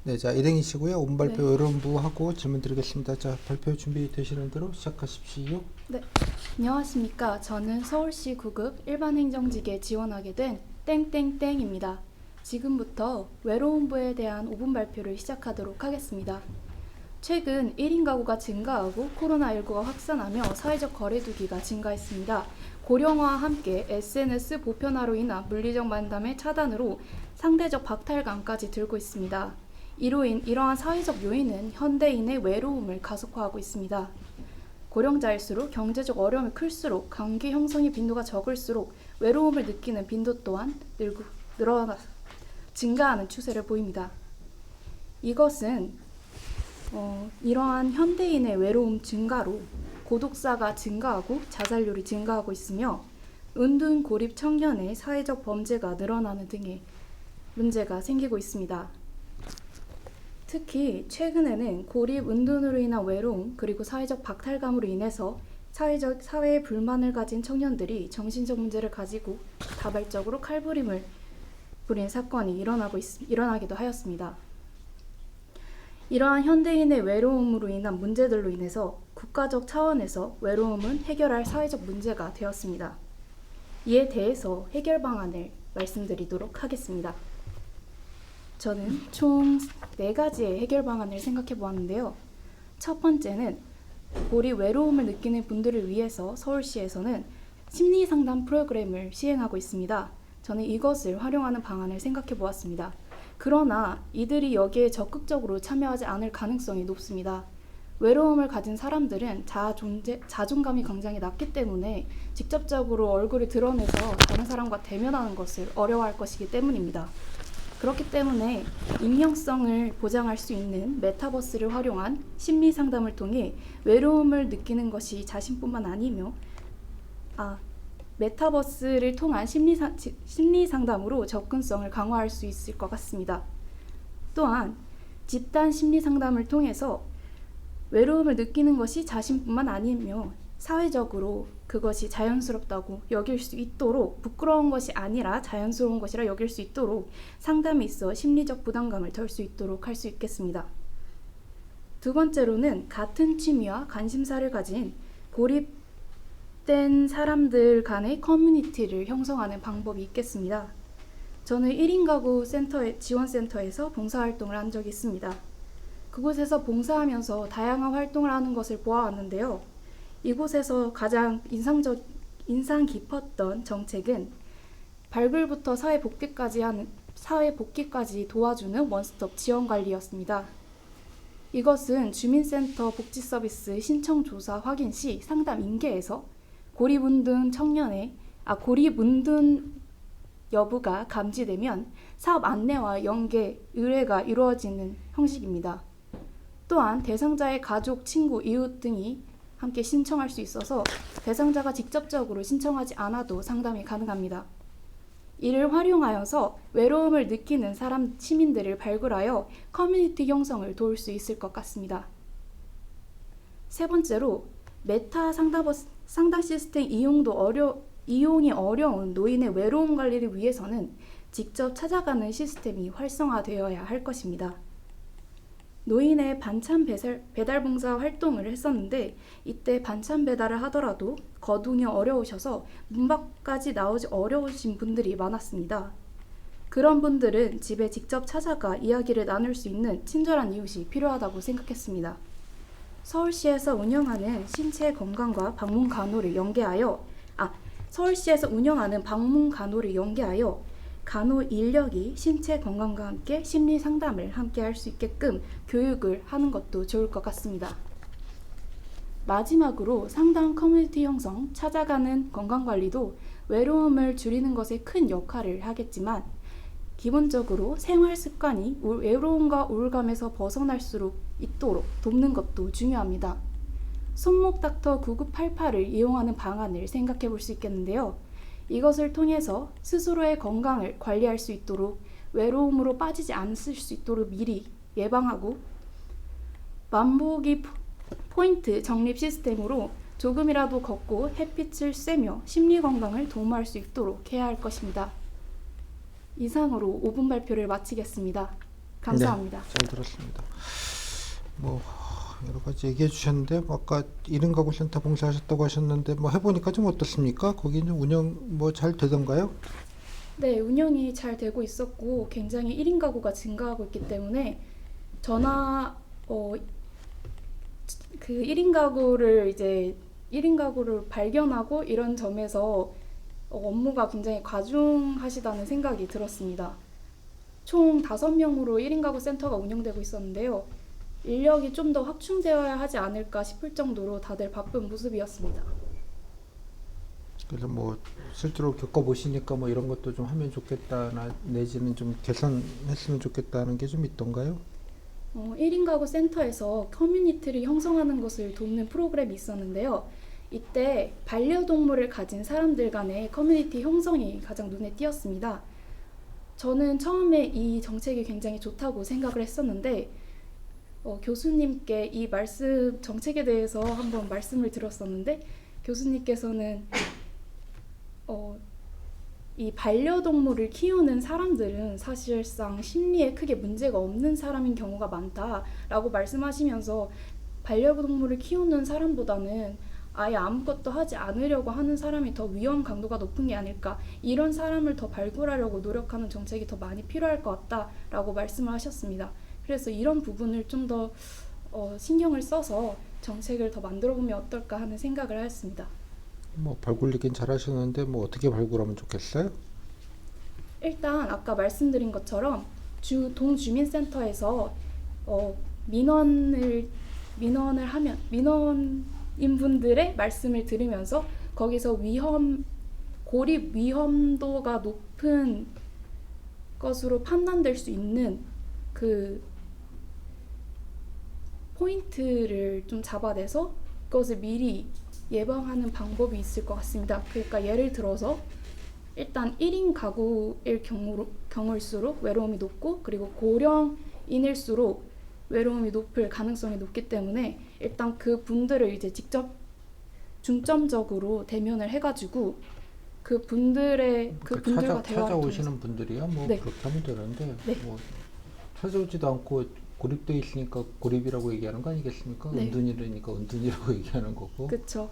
네, 자, 일행이시고요. 5분 네. 발표 여러분부 하고 질문 드리겠습니다. 자, 발표 준비되시는 대로 시작하십시오. 네. 안녕하십니까. 저는 서울시 9급 일반행정직에 지원하게 된 땡땡땡입니다. 지금부터 외로움부에 대한 5분 발표를 시작하도록 하겠습니다. 최근 1인 가구가 증가하고 코로나19가 확산하며 사회적 거리두기가 증가했습니다. 고령화와 함께 SNS 보편화로 인한 물리적 만남의 차단으로 상대적 박탈감까지 들고 있습니다. 이러한 사회적 요인은 현대인의 외로움을 가속화하고 있습니다. 고령자일수록 경제적 어려움이 클수록 관계 형성의 빈도가 적을수록 외로움을 느끼는 빈도 또한 증가하는 추세를 보입니다. 이것은 이러한 현대인의 외로움 증가로 고독사가 증가하고 자살률이 증가하고 있으며 은둔 고립 청년의 사회적 범죄가 늘어나는 등의 문제가 생기고 있습니다. 특히 최근에는 고립, 은둔으로 인한 외로움, 그리고 사회적 박탈감으로 인해서 사회에 불만을 가진 청년들이 정신적 문제를 가지고 다발적으로 칼부림을 부린 사건이 일어나기도 하였습니다. 이러한 현대인의 외로움으로 인한 문제들로 인해서 국가적 차원에서 외로움은 해결할 사회적 문제가 되었습니다. 이에 대해서 해결 방안을 말씀드리도록 하겠습니다. 저는 총 4가지의 해결 방안을 생각해 보았는데요. 첫 번째는 고립 외로움을 느끼는 분들을 위해서 서울시에서는 심리상담 프로그램을 시행하고 있습니다. 저는 이것을 활용하는 방안을 생각해 보았습니다. 그러나 이들이 여기에 적극적으로 참여하지 않을 가능성이 높습니다. 외로움을 가진 사람들은 자존감이 굉장히 낮기 때문에 직접적으로 얼굴을 드러내서 다른 사람과 대면하는 것을 어려워할 것이기 때문입니다. 그렇기 때문에 익명성을 보장할 수 있는 메타버스를 활용한 심리 상담을 통해 외로움을 느끼는 것이 자신뿐만 아니며 메타버스를 통한 심리 상담으로 접근성을 강화할 수 있을 것 같습니다. 또한 집단 심리 상담을 통해서 외로움을 느끼는 것이 자신뿐만 아니며 사회적으로 그것이 자연스럽다고 여길 수 있도록, 부끄러운 것이 아니라 자연스러운 것이라 여길 수 있도록 상담에 있어 심리적 부담감을 덜 수 있도록 할 수 있겠습니다. 두 번째로는 같은 취미와 관심사를 가진 고립된 사람들 간의 커뮤니티를 형성하는 방법이 있겠습니다. 저는 1인 가구 지원센터에서 봉사활동을 한 적이 있습니다. 그곳에서 봉사하면서 다양한 활동을 하는 것을 보아왔는데요. 이곳에서 가장 인상 깊었던 정책은 발굴부터 사회 복귀까지 도와주는 원스톱 지원 관리였습니다. 이것은 주민센터 복지서비스 신청 조사 확인 시 상담 인계에서 고립 운둔 여부가 감지되면 사업 안내와 연계, 의뢰가 이루어지는 형식입니다. 또한 대상자의 가족, 친구, 이웃 등이 함께 신청할 수 있어서 대상자가 직접적으로 신청하지 않아도 상담이 가능합니다. 이를 활용하여서 외로움을 느끼는 시민들을 발굴하여 커뮤니티 형성을 도울 수 있을 것 같습니다. 세 번째로 메타 상담 시스템 이용이 어려운 노인의 외로움 관리를 위해서는 직접 찾아가는 시스템이 활성화되어야 할 것입니다. 노인의 반찬 배달 봉사 활동을 했었는데 이때 반찬 배달을 하더라도 거동이 어려우셔서 문 밖까지 나오기 어려우신 분들이 많았습니다. 그런 분들은 집에 직접 찾아가 이야기를 나눌 수 있는 친절한 이웃이 필요하다고 생각했습니다. 서울시에서 운영하는 신체 건강과 방문 간호를 연계하여 간호 인력이 신체 건강과 함께 심리 상담을 함께 할 수 있게끔 교육을 하는 것도 좋을 것 같습니다. 마지막으로 상담 커뮤니티 형성, 찾아가는 건강관리도 외로움을 줄이는 것에 큰 역할을 하겠지만 기본적으로 생활 습관이 외로움과 우울감에서 벗어날 수 있도록 돕는 것도 중요합니다. 손목 닥터 9988을 이용하는 방안을 생각해 볼 수 있겠는데요. 이것을 통해서 스스로의 건강을 관리할 수 있도록 외로움으로 빠지지 않을 수 있도록 미리 예방하고 만보기 포인트 적립 시스템으로 조금이라도 걷고 햇빛을 쐬며 심리 건강을 도모할 수 있도록 해야 할 것입니다. 이상으로 5분 발표를 마치겠습니다. 감사합니다. 네, 잘 들었습니다. 뭐 여러 가지 얘기해 주셨는데 뭐 아까 1인 가구 센터 봉사하셨다고 하셨는데 뭐 해보니까 좀 어떻습니까? 거기는 운영 뭐 잘 되던가요? 네, 운영이 잘 되고 있었고 굉장히 1인 가구가 증가하고 있기 때문에 전화 그 1인 가구를 이제 1인 가구를 발견하고 이런 점에서 업무가 굉장히 과중하시다는 생각이 들었습니다. 총 5명으로 1인 가구 센터가 운영되고 있었는데요. 인력이 좀 더 확충되어야 하지 않을까 싶을 정도로 다들 바쁜 모습이었습니다. 그래서 뭐 실제로 겪어보시니까 뭐 이런 것도 좀 하면 좋겠다나 내지는 좀 개선했으면 좋겠다는 게 좀 있던가요? 1인 가구 센터에서 커뮤니티를 형성하는 것을 돕는 프로그램이 있었는데요. 이때 반려동물을 가진 사람들 간의 커뮤니티 형성이 가장 눈에 띄었습니다. 저는 처음에 이 정책이 굉장히 좋다고 생각을 했었는데 교수님께 이 정책에 대해서 한번 말씀을 드렸었는데 교수님께서는 이 반려동물을 키우는 사람들은 사실상 심리에 크게 문제가 없는 사람인 경우가 많다라고 말씀하시면서 반려동물을 키우는 사람보다는 아예 아무것도 하지 않으려고 하는 사람이 더 위험 강도가 높은 게 아닐까, 이런 사람을 더 발굴하려고 노력하는 정책이 더 많이 필요할 것 같다라고 말씀을 하셨습니다. 그래서 이런 부분을 좀 더 신경을 써서 정책을 더 만들어보면 어떨까 하는 생각을 했습니다. 뭐 발굴리긴 잘하셨는데 뭐 어떻게 발굴하면 좋겠어요? 일단 아까 말씀드린 것처럼 동주민센터에서 민원을 하면 민원인분들의 말씀을 들으면서 거기서 고립 위험도가 높은 것으로 판단될 수 있는 그 포인트를 좀 잡아내서 그것을 미리 예방하는 방법이 있을 것 같습니다. 그러니까 예를 들어서 일단 1인 가구일 경우일수록 외로움이 높고, 그리고 고령인일수록 외로움이 높을 가능성이 높기 때문에 일단 그 분들을 이제 직접 중점적으로 대면을 해가지고 그 분들과 대화를 찾아오시는 분들이야 뭐 네. 그렇게 하면 되는데 네. 뭐 찾아오지도 않고 고립돼 있으니까 고립이라고 얘기하는 거 아니겠습니까? 네. 은둔이라니까 은둔이라고 얘기하는 거고. 그렇죠.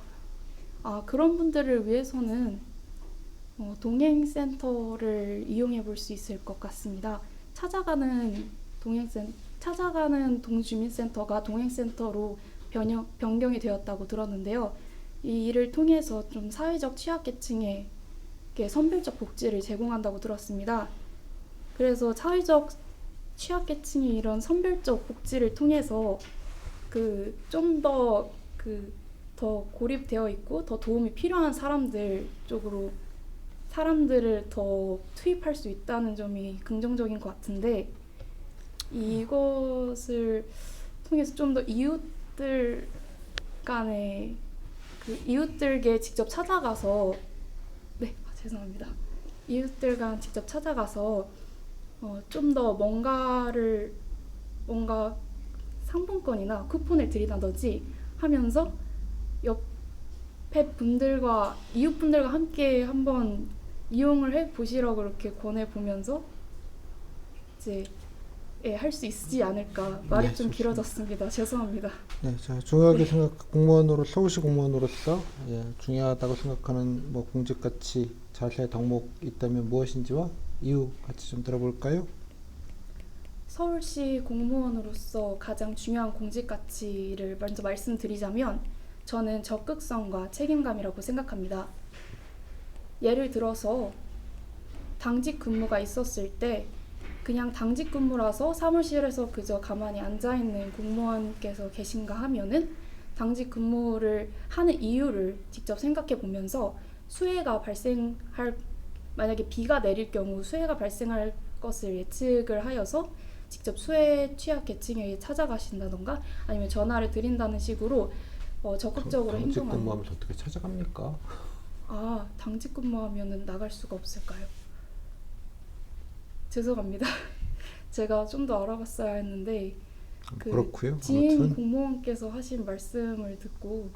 그런 분들을 위해서는 동행센터를 이용해 볼 수 있을 것 같습니다. 찾아가는 동주민센터가 동행센터로 변경이 되었다고 들었는데요. 이 일을 통해서 좀 사회적 취약계층에게 선별적 복지를 제공한다고 들었습니다. 그래서 사회적 취약계층이 이런 선별적 복지를 통해서 좀 더 고립되어 있고 더 도움이 필요한 사람들 쪽으로 사람들을 더 투입할 수 있다는 점이 긍정적인 것 같은데, 이것을 통해서 좀 더 이웃들 간에 이웃들께 직접 찾아가서 죄송합니다. 이웃들 간 직접 찾아가서 좀 더 뭔가 상품권이나 쿠폰을 드린다든지 하면서 옆에 분들과 이웃분들과 함께 한번 이용을 해보시라고 이렇게 권해보면서 이제 할 수 있지 않을까. 말이 네, 좀 좋습니다. 길어졌습니다. 죄송합니다. 네, 자 중요하게 서울시 공무원으로서 중요하다고 생각하는 뭐 공직 가치 자세 덕목 있다면 무엇인지와 이유 같이 좀 들어볼까요? 서울시 공무원으로서 가장 중요한 공직 가치를 먼저 말씀드리자면 저는 적극성과 책임감이라고 생각합니다. 예를 들어서 당직 근무가 있었을 때 그냥 당직 근무라서 사무실에서 그저 가만히 앉아있는 공무원께서 계신가 하면은 당직 근무를 하는 이유를 직접 생각해 보면서 만약에 비가 내릴 경우 수해가 발생할 것을 예측을 하여서 직접 수해 취약 계층에 찾아가신다던가 아니면 전화를 드린다는 식으로 적극적으로 당직 행동하는. 근무하면서 어떻게 찾아갑니까? 당직 근무하면은 나갈 수가 없을까요? 죄송합니다. 제가 좀 더 알아봤어야 했는데 그렇고요. 지인 아무튼 공무원께서 하신 말씀을 듣고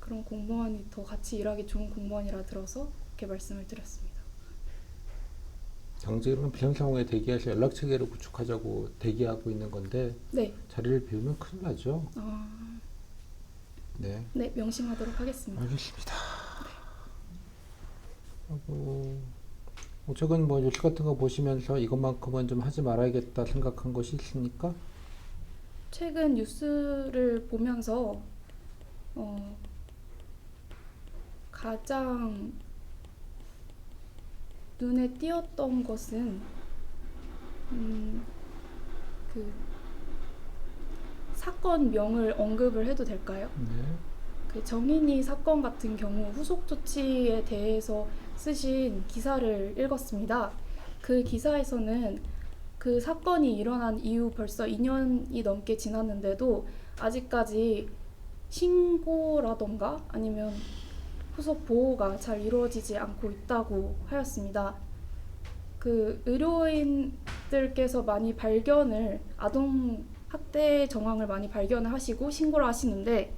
그런 공무원이 더 같이 일하기 좋은 공무원이라 들어서 이렇게 말씀을 드렸습니다. 당직은 비상 상황에 대기해서 연락 체계를 구축하자고 대기하고 있는 건데 네. 자리를 비우면 큰일 나죠. 네, 네, 명심하도록 하겠습니다. 알겠습니다. 하고 최근 뭐 뉴스 같은 거 보시면서 이것만큼은 좀 하지 말아야겠다 생각한 것이 있습니까? 최근 뉴스를 보면서 가장 눈에 띄었던 것은 그 사건명을 언급을 해도 될까요? 네. 그 정인이 사건 같은 경우 후속 조치에 대해서 쓰신 기사를 읽었습니다. 그 기사에서는 그 사건이 일어난 이후 벌써 2년이 넘게 지났는데도 아직까지 신고라던가 아니면 후속 보호가 잘 이루어지지 않고 있다고 하였습니다. 그 의료인들께서 많이 발견을 아동 학대 정황을 많이 발견을 하시고 신고를 하시는데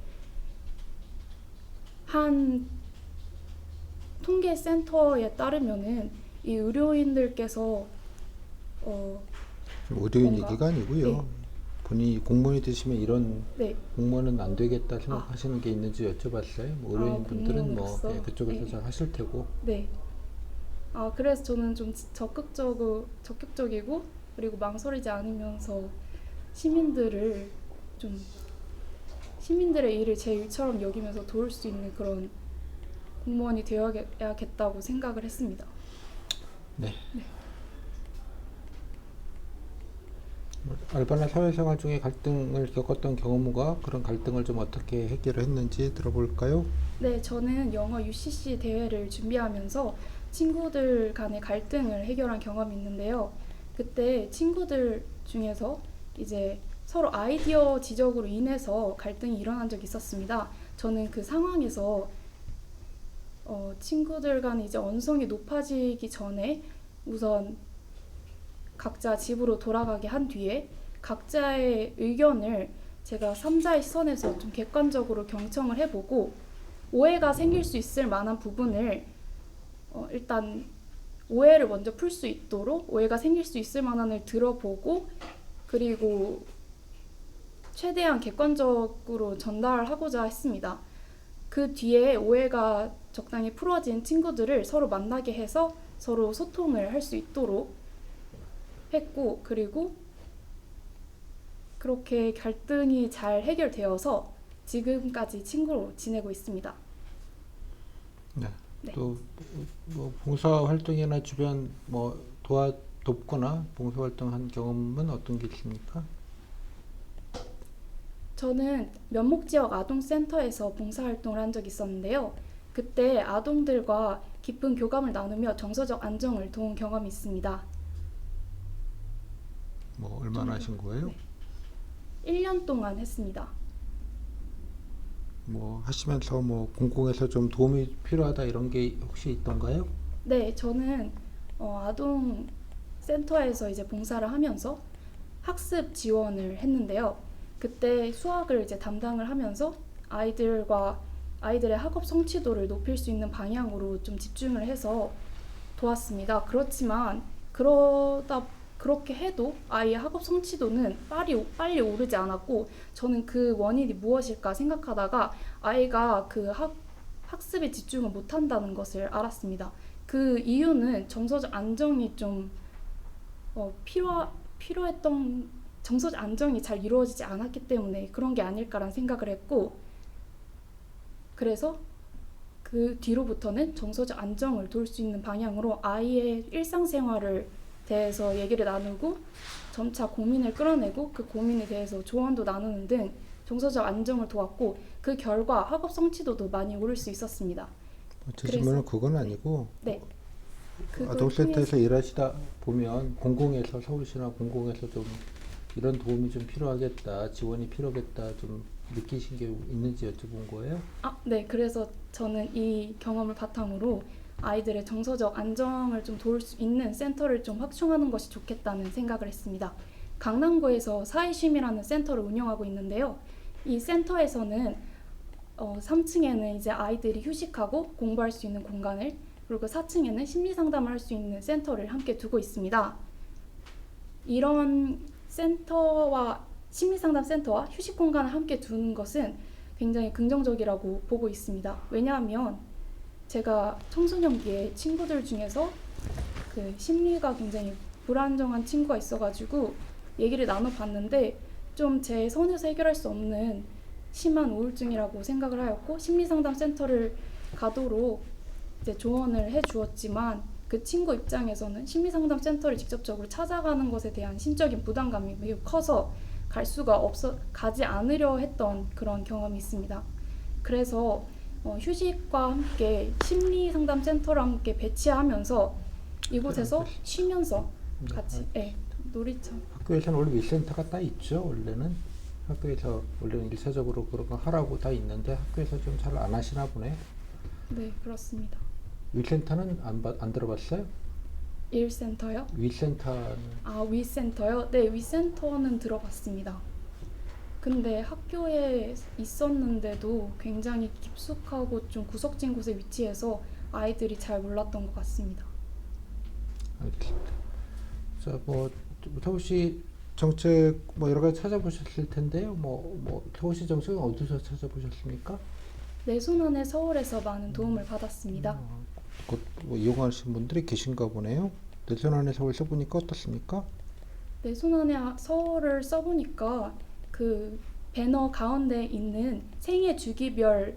한 통계센터에 따르면은 이 의료인들께서 의료인 뭔가, 얘기가 아니고요. 네. 본인이 공무원이 되시면 이런 네, 공무원은 안 되겠다 생각하시는 게 있는지 여쭤봤어요. 뭐 의료인 분들은 뭐 공무원으로서? 그쪽에서 네. 잘 하실 테고. 네. 그래서 저는 좀 적극적이고 그리고 망설이지 않으면서 시민들을 좀 시민들의 일을 제 일처럼 여기면서 도울 수 있는 그런 공무원이 되어야겠다고 생각을 했습니다. 네. 알바나 사회생활 중에 갈등을 겪었던 경험과 그런 갈등을 좀 어떻게 해결을 했는지 들어볼까요? 네, 저는 영어 UCC 대회를 준비하면서 친구들 간의 갈등을 해결한 경험이 있는데요. 그때 친구들 중에서 이제 서로 아이디어 지적으로 인해서 갈등이 일어난 적이 있었습니다. 저는 그 상황에서 친구들 간에 이제 언성이 높아지기 전에 우선 각자 집으로 돌아가게 한 뒤에 각자의 의견을 제가 3자의 시선에서 좀 객관적으로 경청을 해보고 오해가 생길 수 있을 만한 부분을 일단 오해를 먼저 풀 수 있도록 오해가 생길 수 있을 만한을 들어보고 그리고 최대한 객관적으로 전달하고자 했습니다. 그 뒤에 오해가 적당히 풀어진 친구들을 서로 만나게 해서 서로 소통을 할 수 있도록 했고 그리고 그렇게 갈등이 잘 해결되어서 지금까지 친구로 지내고 있습니다. 네. 네. 또 뭐 봉사 활동이나 주변 뭐 돕거나 봉사 활동한 경험은 어떤 게 있습니까? 저는 면목지역 아동센터에서 봉사활동을 한 적이 있었는데요. 그때 아동들과 깊은 교감을 나누며 정서적 안정을 도운 경험이 있습니다. 뭐 얼마나 하신 거예요? 네. 1년 동안 했습니다. 뭐 하시면서 뭐 공공에서 좀 도움이 필요하다 이런 게 혹시 있던가요? 네, 저는 아동센터에서 이제 봉사를 하면서 학습 지원을 했는데요. 그때 수학을 이제 담당을 하면서 아이들의 학업 성취도를 높일 수 있는 방향으로 좀 집중을 해서 도왔습니다. 그렇지만 그렇게 해도 아이의 학업 성취도는 빨리 오르지 않았고 저는 그 원인이 무엇일까 생각하다가 아이가 그 학습에 집중을 못한다는 것을 알았습니다. 그 이유는 정서적 안정이 좀 필요했던 정서적 안정이 잘 이루어지지 않았기 때문에 그런 게 아닐까라는 생각을 했고 그래서 그 뒤로부터는 정서적 안정을 도울 수 있는 방향으로 아이의 일상생활을 대해서 얘기를 나누고 점차 고민을 끌어내고 그 고민에 대해서 조언도 나누는 등 정서적 안정을 도왔고 그 결과 학업 성취도도 많이 오를 수 있었습니다. 제 질문은 그건 아니고 네. 아동센터에서 일하시다 보면 공공에서 서울시나 공공에서 좀 이런 도움이 좀 필요하겠다, 지원이 필요하겠다 좀 느끼신 게 있는지 여쭤본 거예요? 네. 그래서 저는 이 경험을 바탕으로 아이들의 정서적 안정을 좀 도울 수 있는 센터를 좀 확충하는 것이 좋겠다는 생각을 했습니다. 강남구에서 사이쉼이라는 센터를 운영하고 있는데요. 이 센터에서는 3층에는 이제 아이들이 휴식하고 공부할 수 있는 공간을 그리고 4층에는 심리 상담을 할 수 있는 센터를 함께 두고 있습니다. 이런 센터와 심리 상담 센터와 휴식 공간을 함께 두는 것은 굉장히 긍정적이라고 보고 있습니다. 왜냐하면 제가 청소년기에 친구들 중에서 그 심리가 굉장히 불안정한 친구가 있어가지고 얘기를 나눠봤는데 좀 제 선에서 해결할 수 없는 심한 우울증이라고 생각을 하였고 심리상담 센터를 가도록 이제 조언을 해주었지만 그 친구 입장에서는 심리상담 센터를 직접적으로 찾아가는 것에 대한 심적인 부담감이 매우 커서 가지 않으려 했던 그런 경험이 있습니다. 그래서 휴식과 함께 심리상담 센터를 함께 배치하면서 이곳에서 쉬면서 같이 놀이터. 학교에서는 원래 윌센터가 딱 있죠. 원래는 학교에서 원래는 일차적으로 그런 거 하라고 다 있는데 학교에서 좀 잘 안 하시나 보네. 네, 그렇습니다. 윌센터는 안 들어봤어요? 일센터요? 윌센터는 위센터요? 네, 위센터는 들어봤습니다. 근데 학교에 있었는데도 굉장히 깊숙하고 좀 구석진 곳에 위치해서 아이들이 잘 몰랐던 것 같습니다. 알겠습니다. 자, 뭐 서울시 정책 뭐 여러 가지 찾아보셨을 텐데요. 서울시 정책은 어디서 찾아보셨습니까? 내 손 안에 서울에서 많은 도움을 받았습니다. 곧 뭐 이용하시는 분들이 계신가 보네요. 내 손 안에 서울 써보니까 어떻습니까? 내 손 안에 서울을 써보니까 그 배너 가운데 있는 생애 주기별로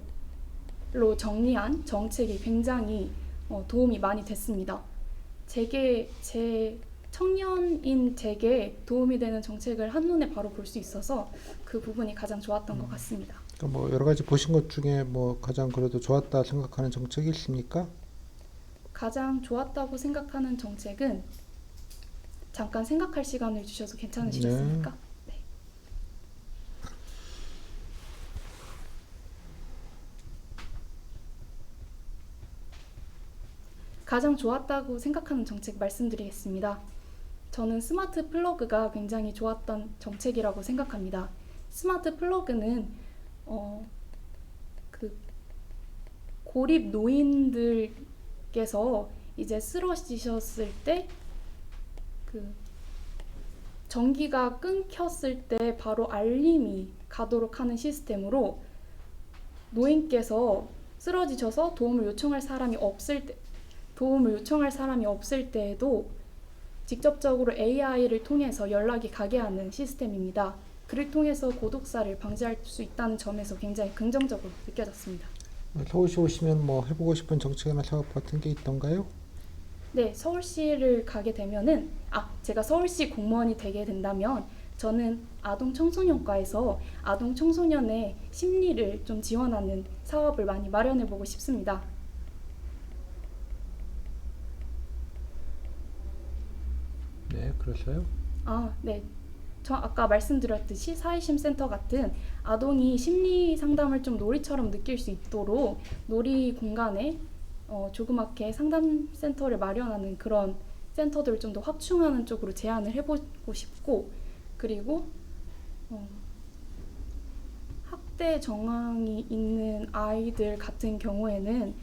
정리한 정책이 굉장히 도움이 많이 됐습니다. 제 청년인 제게 도움이 되는 정책을 한눈에 바로 볼 수 있어서 그 부분이 가장 좋았던 것 같습니다. 그러니까 뭐 여러 가지 보신 것 중에 뭐 가장 그래도 좋았다 생각하는 정책이 있습니까? 가장 좋았다고 생각하는 정책은 잠깐 생각할 시간을 주셔서 괜찮으시겠습니까? 네. 가장 좋았다고 생각하는 정책 말씀드리겠습니다. 저는 스마트 플러그가 굉장히 좋았던 정책이라고 생각합니다. 스마트 플러그는 그 고립 노인들께서 이제 쓰러지셨을 때 그 전기가 끊겼을 때 바로 알림이 가도록 하는 시스템으로 노인께서 쓰러지셔서 도움을 요청할 사람이 없을 때에도 직접적으로 AI를 통해서 연락이 가게 하는 시스템입니다. 그를 통해서 고독사를 방지할 수 있다는 점에서 굉장히 긍정적으로 느껴졌습니다. 서울시 오시면 뭐 해보고 싶은 정책이나 사업 같은 게 있던가요? 네, 서울시를 가게 되면은 제가 서울시 공무원이 되게 된다면 저는 아동 청소년과에서 아동 청소년의 심리를 좀 지원하는 사업을 많이 마련해 보고 싶습니다. 네, 그래서요? 네. 저 아까 말씀드렸듯이 사회심센터 같은 아동이 심리 상담을 좀 놀이처럼 느낄 수 있도록 놀이 공간에 조그맣게 상담센터를 마련하는 그런 센터들을 좀 더 확충하는 쪽으로 제안을 해보고 싶고, 그리고 학대 정황이 있는 아이들 같은 경우에는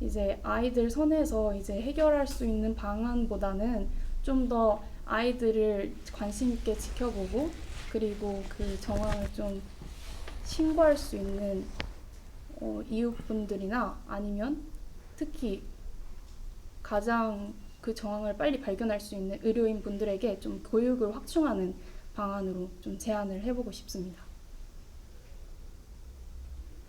이제 아이들 선에서 이제 해결할 수 있는 방안보다는 좀 더 아이들을 관심 있게 지켜보고 그리고 그 정황을 좀 신고할 수 있는 이웃분들이나 아니면 특히 가장 그 정황을 빨리 발견할 수 있는 의료인 분들에게 좀 교육을 확충하는 방안으로 좀 제안을 해보고 싶습니다.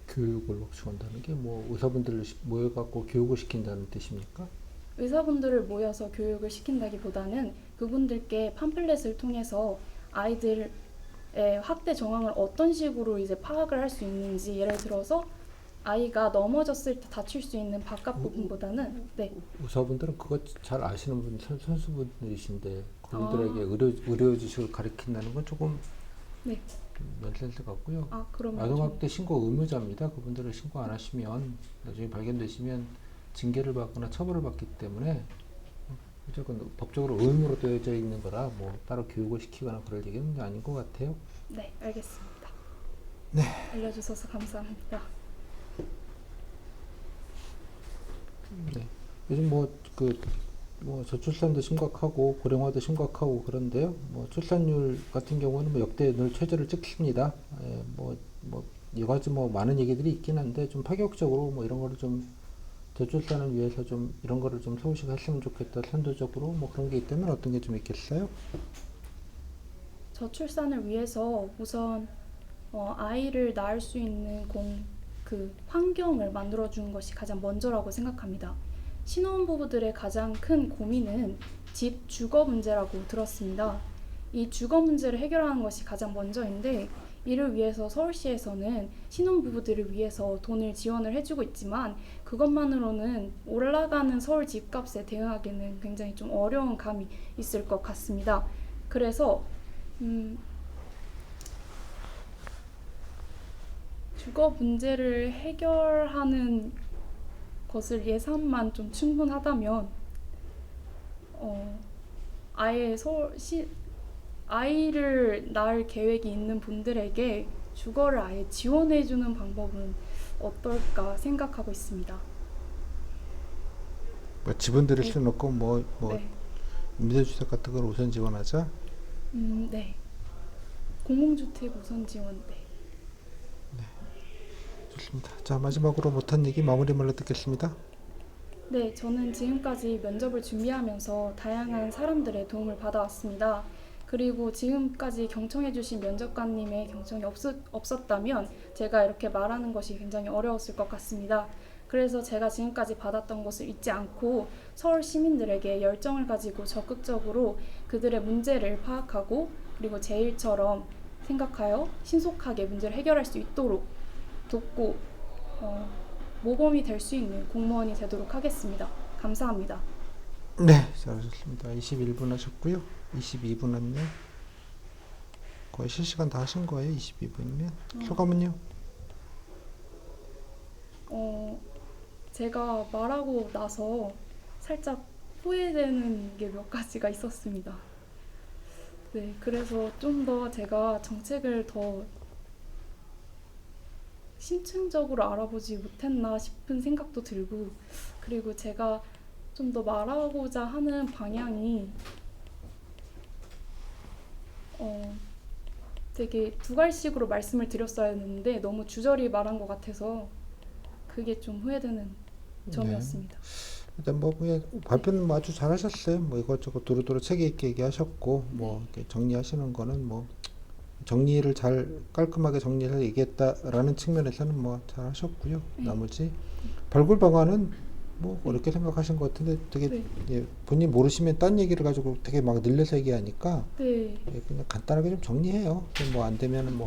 교육을 확충한다는 게 뭐 의사분들을 모여갖고 교육을 시킨다는 뜻입니까? 의사분들을 모여서 교육을 시킨다기보다는 그분들께 팜플렛을 통해서 아이들의 학대 정황을 어떤 식으로 이제 파악을 할 수 있는지, 예를 들어서 아이가 넘어졌을 때 다칠 수 있는 바깥 부분보다는 의사분들은 그거 잘 아시는 분 선수분들이신데 그분들에게 의료 지식을 가르친다는 건 조금 넌센스 같고요. 그럼 아동학대 신고 의무자입니다. 그분들을 신고 안 하시면 나중에 발견되시면 징계를 받거나 처벌을 받기 때문에 무조건 법적으로 의무로 되어져 있는 거라 뭐 따로 교육을 시키거나 그럴 얘기는 아닌 것 같아요. 네, 알겠습니다. 네. 알려주셔서 감사합니다. 네. 요즘 저출산도 심각하고 고령화도 심각하고 그런데요. 출산율 같은 경우는 역대 늘 최저를 찍습니다. 예, 여러 가지 많은 얘기들이 있긴 한데 좀 파격적으로 이런 거를 좀 저출산을 위해서 좀 이런 거를 좀 서울시가 했으면 좋겠다. 선도적으로 그런 게 있다면 어떤 게 좀 있겠어요? 저출산을 위해서 우선 아이를 낳을 수 있는 그 환경을 만들어주는 것이 가장 먼저라고 생각합니다. 신혼부부들의 가장 큰 고민은 집 주거 문제라고 들었습니다. 이 주거 문제를 해결하는 것이 가장 먼저인데 이를 위해서 서울시에서는 신혼부부들을 위해서 돈을 지원을 해주고 있지만 그것만으로는 올라가는 서울 집값에 대응하기는 굉장히 좀 어려운 감이 있을 것 같습니다. 그래서 주거 문제를 해결하는 것을 예산만 좀 충분하다면 아예 아이를 낳을 계획이 있는 분들에게 주거를 아예 지원해주는 방법은 어떨까 생각하고 있습니다. 지분 들일 수는 없고 네. 임대주택 같은 걸 우선 지원하자. 네. 공공주택 우선 지원. 네. 좋습니다. 자, 마지막으로 못한 얘기 마무리 말로 듣겠습니다. 네, 저는 지금까지 면접을 준비하면서 다양한 사람들의 도움을 받아왔습니다. 그리고 지금까지 경청해주신 면접관님의 경청이 없었다면 제가 이렇게 말하는 것이 굉장히 어려웠을 것 같습니다. 그래서 제가 지금까지 받았던 것을 잊지 않고 서울 시민들에게 열정을 가지고 적극적으로 그들의 문제를 파악하고 그리고 제 일처럼 생각하여 신속하게 문제를 해결할 수 있도록 돕고 모범이 될 수 있는 공무원이 되도록 하겠습니다. 감사합니다. 네, 잘하셨습니다. 21분 하셨고요. 22분 했네요. 거의 실시간 다 하신 거예요. 22분이면. 소감은요? 제가 말하고 나서 살짝 후회되는 게 몇 가지가 있었습니다. 네, 그래서 좀 더 제가 정책을 더 심층적으로 알아보지 못했나 싶은 생각도 들고, 그리고 제가 좀 더 말하고자 하는 방향이 되게 두갈식으로 말씀을 드렸어야 했는데 너무 주저리 말한 것 같아서 그게 좀 후회되는 점이었습니다. 일단 그냥 발표는 아주 잘하셨어요. 이것저것 두루두루 체계 있게 얘기하셨고 이렇게 정리하시는 거는 정리를 잘 깔끔하게 정리해서 얘기했다라는 측면에서는 잘하셨고요. 나머지 발굴 방안은 어렵게 생각하신 것 같은데 되게 본인 모르시면 딴 얘기를 가지고 되게 막 늘려서 얘기하니까 그냥 간단하게 좀 정리해요. 안 되면은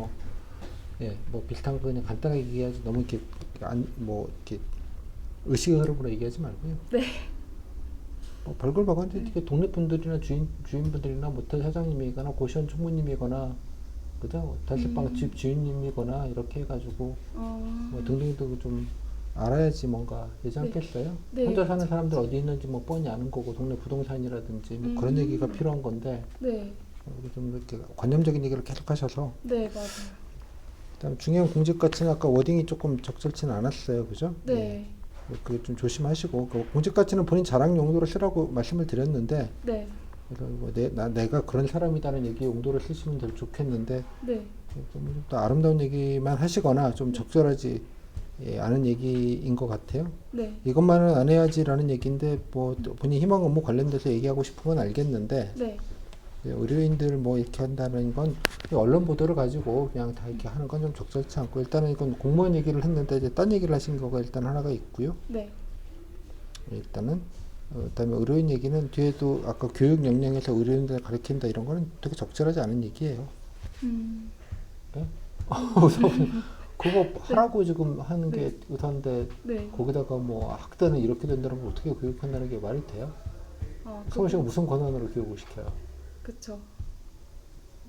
비슷한 거 그냥 간단하게 얘기하지 너무 이렇게 이렇게 의식의 흐름으로 얘기하지 말고요. 네. 발굴 방안도 이렇게 동네 분들이나 주인분들이나 모텔 사장님이거나 고시원 총무님이거나 그죠? 단체방 집 주인님이거나 이렇게 해가지고 등등등 좀 알아야지 뭔가 되지 않겠어요? 네. 혼자 사는 사람들 어디 있는지 뻔히 아는 거고 동네 부동산이라든지 그런 얘기가 필요한 건데 좀 이렇게 관념적인 얘기를 계속 하셔서 네, 맞아요. 그다음 중요한 공직 가치는 아까 워딩이 조금 적절치는 않았어요, 그죠? 네. 그게 좀 조심하시고 공직 가치는 본인 자랑 용도로 쓰라고 말씀을 드렸는데 그래서 내가 그런 사람이다는 얘기 용도로 쓰시면 더 좋겠는데 좀 더 아름다운 얘기만 하시거나 좀 적절하지 않은 얘기인 것 같아요. 이것만은 안 해야지라는 얘기인데 본인 희망 업무 관련돼서 얘기하고 싶은 건 알겠는데 의료인들 이렇게 한다는 건 언론 보도를 가지고 그냥 다 이렇게 하는 건 좀 적절치 않고 일단은 이건 공무원 얘기를 했는데 이제 딴 얘기를 하신 거가 일단 하나가 있고요. 일단은 그다음에 의료인 얘기는 뒤에도 아까 교육 역량에서 의료인들 가르친다 이런 거는 되게 적절하지 않은 얘기예요. 네? 그거 하라고 지금 하는 게 의사인데 거기다가 학대는 이렇게 된다는 걸 어떻게 교육한다는 게 말이 돼요? 서울시가 무슨 권한으로 교육을 시켜요? 그렇죠.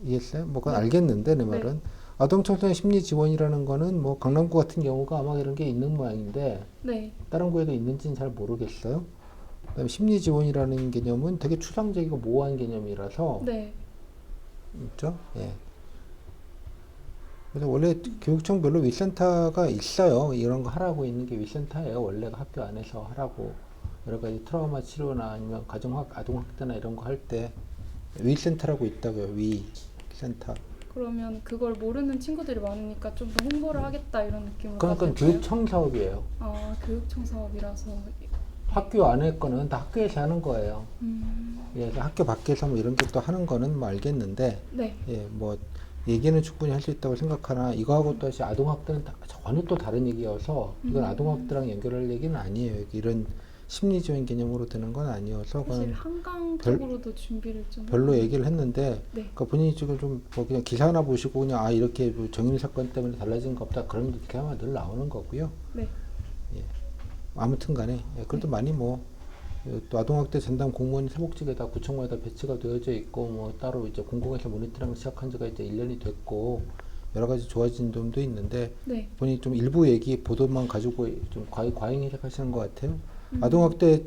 이해했어요? 그건 알겠는데 내 말은 아동 청소년 심리 지원이라는 거는 강남구 같은 경우가 아마 이런 게 있는 모양인데 다른 구에도 있는지는 잘 모르겠어요. 그다음에 심리 지원이라는 개념은 되게 추상적이고 모호한 개념이라서 있죠? 예. 그래서 원래 교육청별로 윗센터가 있어요. 이런 거 하라고 있는 게 윗센터예요. 원래가 학교 안에서 하라고 여러 가지 트라우마 치료나 아니면 아동 학대나 이런 거 할 때 위센터라고 있다고요. 위센터. 그러면 그걸 모르는 친구들이 많으니까 좀 더 홍보를 하겠다 이런 느낌으로 그러니까 가도 될까요? 교육청 사업이에요. 아, 교육청 사업이라서. 학교 안에 거는 다 학교에서 하는 거예요. 그래서 학교 밖에서 뭐 이런 게 또 하는 거는 뭐 알겠는데, 네. 예, 뭐 얘기는 충분히 할 수 있다고 생각하나 이거하고 또 다시 아동학대는 전혀 또 다른 얘기여서 이건 아동학대랑 연결할 얘기는 아니에요. 이런 심리적인 개념으로 드는 건 아니어서 사실 그건 한강 쪽으로도 준비를 좀 별로 해봤는데. 얘기를 했는데, 네. 그러니까 본인이 지금 좀 뭐 그냥 기사 하나 보시고 그냥 아 이렇게 뭐 정윤 사건 때문에 달라진 거 없다 그런 기사만 늘 나오는 거고요. 네. 아무튼간에 그래도 많이 뭐 또 아동학대 전담 공무원이 사복직에다 구청마다 배치가 되어져 있고 뭐 따로 이제 공공에서 모니터링 시작한 지가 이제 1년이 됐고 여러 가지 좋아진 점도 있는데 네. 본인이 좀 일부 얘기 보도만 가지고 좀 과잉 해석하시는 것 같아요. 아동학대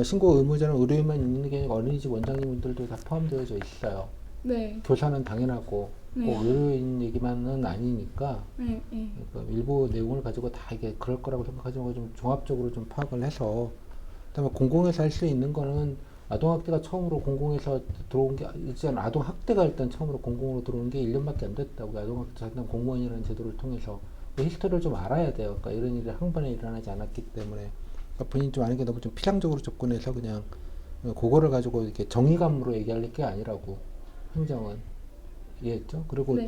신고 의무자는 의료인만 있는 게 아니라 어린이집 원장님들도 다 포함되어져 있어요. 네. 교사는 당연하고 네. 꼭 의료인 얘기만은 아니니까 네. 네. 그러니까 일부 내용을 가지고 다 이게 그럴 거라고 생각하지 말고 좀 종합적으로 좀 파악을 해서 그다음에 공공에서 할 수 있는 거는 아동학대가 처음으로 공공에서 들어온 게 일단 아동학대가 일단 처음으로 공공으로 들어온 게 1년밖에 안 됐다고 아동학대 전담 공무원이라는 제도를 통해서 그 히스토리를 좀 알아야 돼요. 그러니까 이런 일이 한 번에 일어나지 않았기 때문에 그러니까 본인이 좀 아는 게 너무 좀 피상적으로 접근해서 그냥 그거를 가지고 이렇게 정의감으로 얘기할 게 아니라고 행정은 이해했죠? 그리고 네.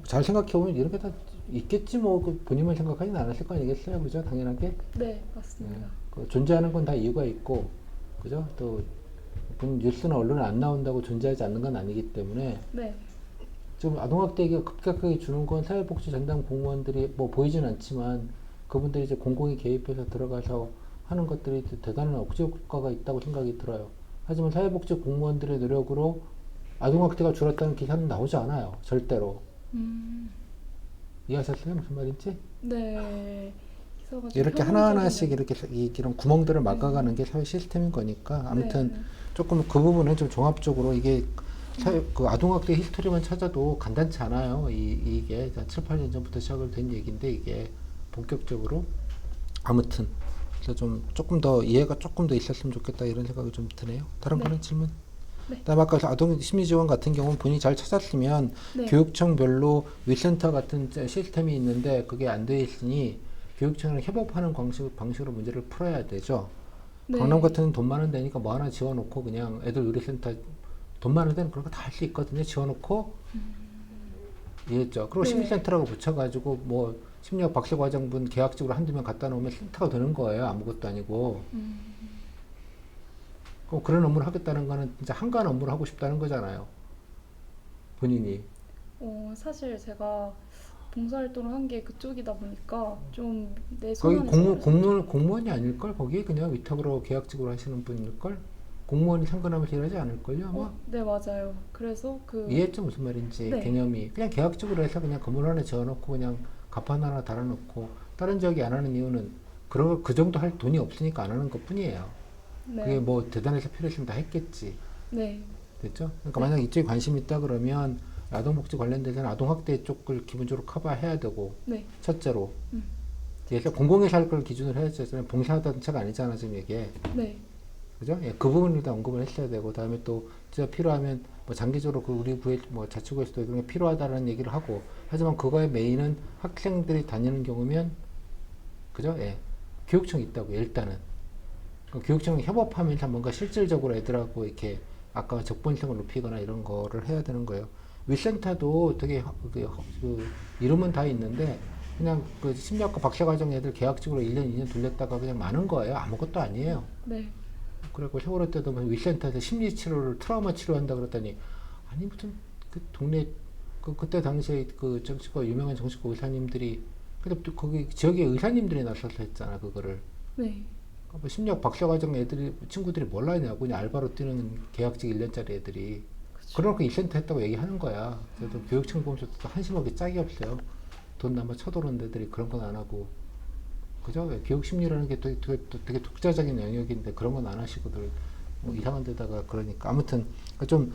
잘 생각해보면 이런 게 다 있겠지 뭐 그 본인만 생각하진 않았을 거 아니겠어요, 그죠? 당연하게 네. 맞습니다. 그 존재하는 건 다 이유가 있고, 그죠? 또 뉴스나 언론에 안 나온다고 존재하지 않는 건 아니기 때문에 네. 좀 아동학대에게 급격하게 주는 건 사회복지 전담 공무원들이 뭐 보이진 않지만 그분들이 이제 공공이 개입해서 들어가서 하는 것들이 대단한 억제 효과가 있다고 생각이 들어요. 하지만 사회복지 공무원들의 노력으로 아동학대가 줄었다는 기사는 나오지 않아요. 절대로. 이해하셨어요? 무슨 말인지? 네. 기사가 좀 이렇게 편향적이네요. 하나하나씩 이렇게 이런 구멍들을 막아가는 게 사회 시스템인 거니까 아무튼 네. 조금 그 부분은 좀 종합적으로 이게 그 아동학대 히스토리만 찾아도 간단치 않아요. 이게 7, 8년 전부터 시작을 된 얘기인데 이게 본격적으로 아무튼 그래서 좀 조금 더 이해가 조금 더 있었으면 좋겠다 이런 생각이 좀 드네요. 다른 네. 거는 질문? 네. 그다음에 아까 아동 심리 지원 같은 경우는 본인이 잘 찾았으면 네. 교육청별로 위센터 같은 시스템이 있는데 그게 안 돼 있으니 교육청이랑 협업하는 방식으로 문제를 풀어야 되죠. 네. 강남 같은 데는 돈 많은 데니까 뭐 하나 지어놓고 그냥 애들 의료센터 돈 많은 데는 그런 거 다 할 수 있거든요. 지어놓고 이해했죠. 그리고 네. 심리센터라고 붙여가지고 뭐 심리학 박사과정분 계약직으로 한두 명 갖다 놓으면 센터가 되는 거예요. 아무것도 아니고. 그런 업무를 하겠다는 거는 진짜 한가한 업무를 하고 싶다는 거잖아요. 본인이. 사실 제가 봉사활동을 한 게 그쪽이다 보니까 좀 내 거기 손안에 공무원이 아닐걸? 거기 그냥 위탁으로 계약직으로 하시는 분일걸? 공무원이 상관하면서 일하지 않을걸요 아마? 네, 맞아요. 그래서 이해했죠 무슨 말인지. 네. 개념이 그냥 계약직으로 해서 그냥 건물 하나 지어놓고 그냥 갑판 하나 달아놓고 다른 지역이 안 하는 이유는 그 정도 할 돈이 없으니까 안 하는 것 뿐이에요. 네. 그게 뭐 대단해서 필요했으면 다 했겠지. 네. 됐죠? 그러니까 만약 이쪽에 관심이 있다 그러면 아동복지 관련돼서는 아동학대 쪽을 기본적으로 커버해야 되고 네. 첫째로 그래서 공공에서 할 걸 기준으로 해야죠. 봉사단체가 아니잖아 지금 이게. 네. 그죠? 예, 그 부분을 일단 언급을 했어야 되고 다음에 또 진짜 필요하면 뭐 장기적으로 그 우리 구에 뭐 자치구에서도 그런 게 필요하다는 얘기를 하고 하지만 그거의 메인은 학생들이 다니는 경우면 그죠? 예, 교육청이 있다고요. 일단은 그 교육청이 협업하면서 뭔가 실질적으로 애들하고 이렇게 아까 접근성을 높이거나 이런 거를 해야 되는 거예요. 위센터도 되게 그 이름은 다 있는데 그냥 그 심리학과 박사과정 애들 계약직으로 1년, 2년 돌렸다가 그냥 많은 거예요. 아무것도 아니에요. 네. 그리고 세월호 때도 뭐 위센터에서 심리치료를 트라우마 치료한다 그랬더니 아니 무슨 그 동네 그때 당시에 그 정치과 유명한 정치과 의사님들이 근데 또 거기 지역의 의사님들이 나서서 했잖아 그거를. 네. 뭐 심리학 박사과정 애들이 친구들이 뭘 하냐고 그냥 알바로 뛰는 계약직 1년짜리 애들이 그러고 이 센터 했다고 얘기하는 거야. 그래도 교육청 보면 또 한심하게 짝이 없어요. 돈 남아 쳐도는 애들이 그런 건 안 하고 그죠? 교육 심리라는 게 되게 독자적인 영역인데 그런 건 안 하시고들 뭐 이상한 데다가 그러니까 아무튼 좀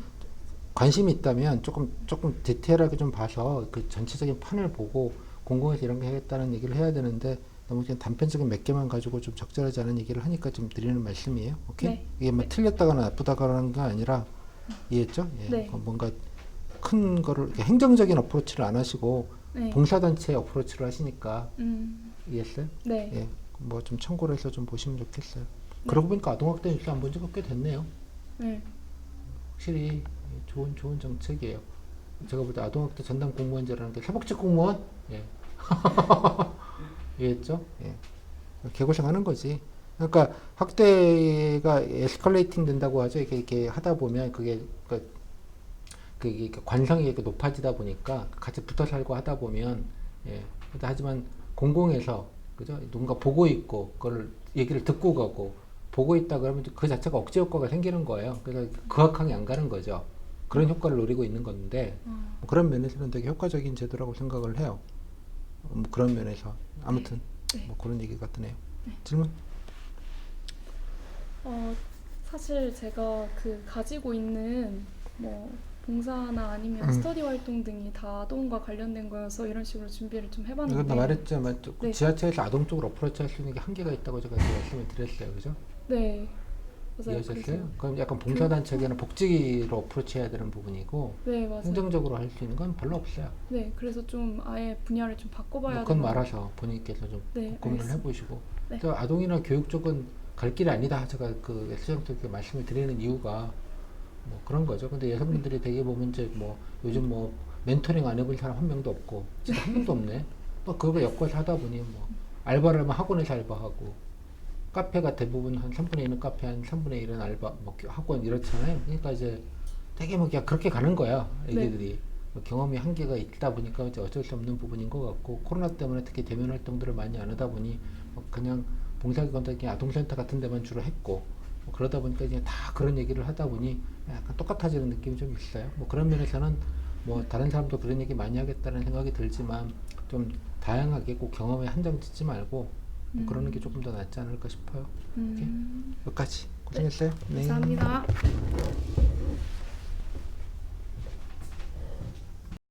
관심이 있다면 조금 디테일하게 좀 봐서 그 전체적인 판을 보고 공공에서 이런 거 하겠다는 얘기를 해야 되는데 너무 그냥 단편적인 몇 개만 가지고 좀 적절하지 않은 얘기를 하니까 좀 드리는 말씀이에요. 오케이? 네. 이게 뭐 틀렸다거나 나쁘다거나 게 아니라 이해했죠? 예. 네. 뭔가 큰 거를 이렇게 행정적인 어프로치를 안 하시고 네. 봉사단체 어프로치를 하시니까 이해했어요? 네. 예. 뭐 좀 참고를 해서 좀 보시면 좋겠어요. 그러고 보니까 아동학대 뉴스 안 본 지가 꽤 됐네요. 네. 확실히 좋은 정책이에요. 제가 볼 때 아동학대 전담 공무원제라는 게 사복직 공무원? 예. 이해했죠? 예. 개고생하는 거지. 그러니까 학대가 에스컬레이팅 된다고 하죠. 이렇게 하다 보면 그게 관성이 이렇게 높아지다 보니까 같이 붙어 살고 하다 보면 예. 하지만 공공에서 그죠? 누군가 보고 있고 그걸 얘기를 듣고 가고 보고 있다 그러면 그 자체가 억제 효과가 생기는 거예요. 그래서 극악하게 안 가는 거죠. 그런 효과를 노리고 있는 건데 그런 면에서는 되게 효과적인 제도라고 생각을 해요. 그런 면에서 아무튼 네. 뭐 그런 얘기가 드네요. 네. 질문? 사실 제가 그 가지고 있는 뭐 봉사나 아니면 스터디 활동 등이 다 아동과 관련된 거여서 이런 식으로 준비를 좀 해봤는데. 이건 나 말했지만 네. 지하철에서 아동 쪽으로 어프로치 할 수 있는 게 한계가 있다고 제가 말씀을 드렸어요. 그죠? 네. 맞아요. 이해하셨어요? 그럼 약간 봉사단체에는 복지로 어프로치 해야 되는 부분이고 네, 맞아요. 행정적으로 할 수 있는 건 별로 없어요. 네, 그래서 좀 아예 분야를 좀 바꿔봐야 뭐 그건 되나. 말아서 본인께서 좀 네, 고민을 알겠습니다. 해보시고 네. 또 아동이나 교육 쪽은 갈 길이 아니다. 제가 그 수정적으로 말씀을 드리는 이유가 뭐 그런 거죠. 근데 여성분들이 되게 보면 이제 뭐 요즘 뭐 멘토링 안 해본 사람 한 명도 없고 진짜 한 명도 없네. 또 그거 엮어서 하다 보니 뭐 알바를 하면 학원에서 알바하고 카페가 대부분 한 3분의 1은 카페, 한 3분의 1은 알바, 뭐 학원 이렇잖아요. 그러니까 이제 되게 뭐 그냥 그렇게 가는 거야. 애기들이. 뭐 경험이 한계가 있다 보니까 이제 어쩔 수 없는 부분인 것 같고 코로나 때문에 특히 대면 활동들을 많이 안 하다 보니 뭐 그냥 봉사기관들 그냥 아동센터 같은 데만 주로 했고 뭐 그러다 보니까 이제 다 그런 얘기를 하다 보니 약간 똑같아지는 느낌이 좀 있어요. 뭐 그런 면에서는 뭐 다른 사람도 그런 얘기 많이 하겠다는 생각이 들지만 좀 다양하게 꼭 경험에 한정 짓지 말고 뭐 그러는 게 조금 더 낫지 않을까 싶어요. 이렇게 여기까지 고생했어요. 네. 감사합니다.